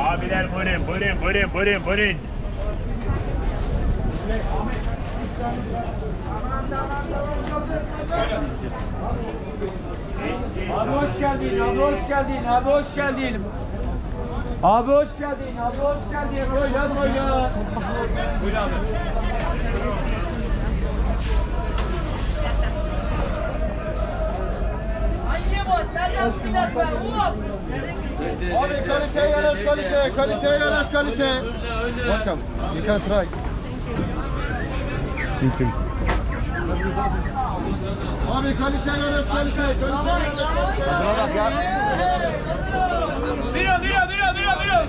Abiler buyurun. Abi hoş geldin, abi hoş geldin, abi hoş geldin. Abi hoş geldin, abi hoş geldin. Buyurun. Buyur abi. Abi kalite yanaş kalite yanaş kalite. Welcome. You can try. Thank you. Abi kalite yanaş kalite. Duruyor.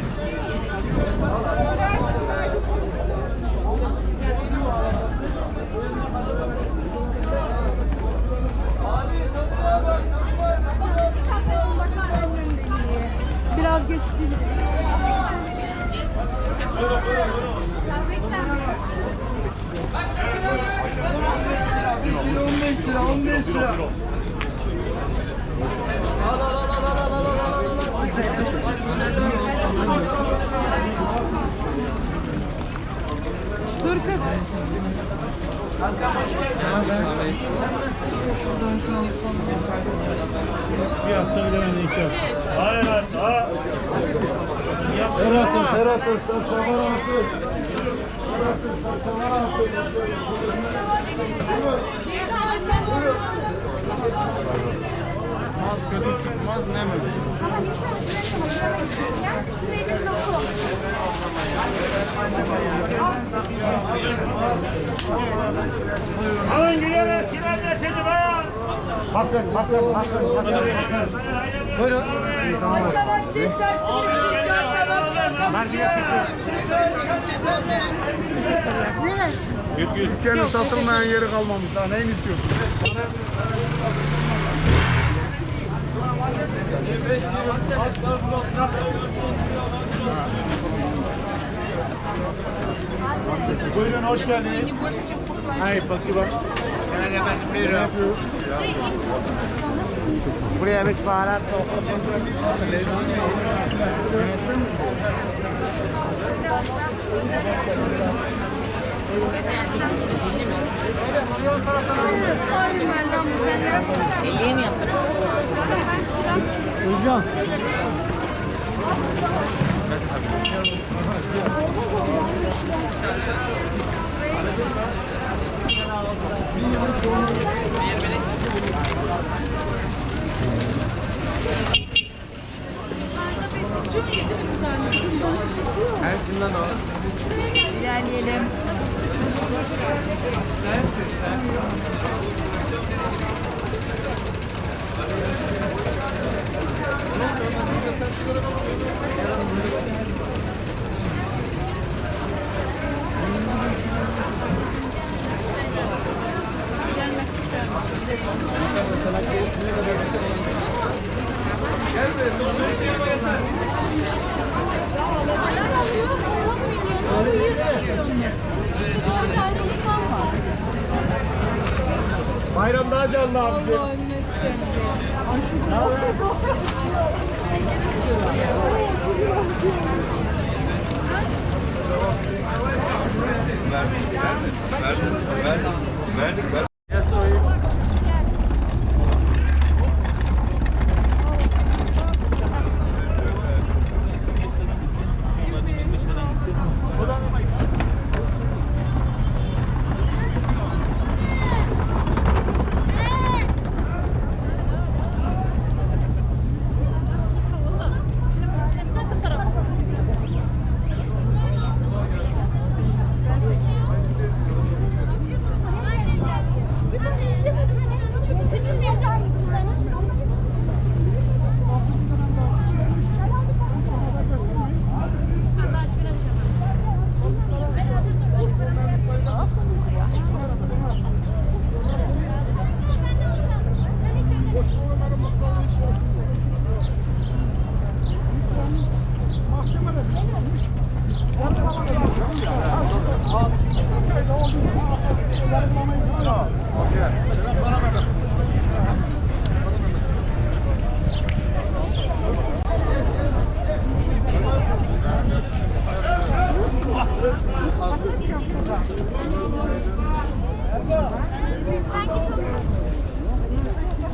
Biraz geç değil. Kilo 15 lira. Dur kız. Bir hafta bile ben de hayır. Ferhat'ın salçalar altı. Kötü çıkmaz ne mi? Alın gidiyorlar sirenler sesi bayan. Bakın. Buyurun. Ülkenin satılmayan yeri kalmamış. Daha neyin istiyorsun? Buyurun hoş geldiniz. Hayır pasiba. Yani efendim buyurun. Buraya bir baharat Hocam. Sensin o. İlerleyelim. Bayram daha canlı abi. Verdik.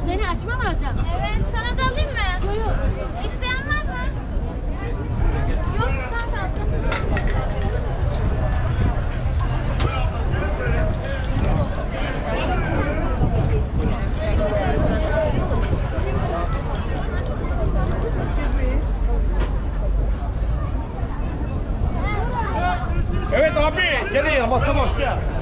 Seni açma mı alacağım? Evet, sana da alayım mı? Yok. İsteyen var mı? Yok, tamam. Evet abi, gene ya masa boş ya.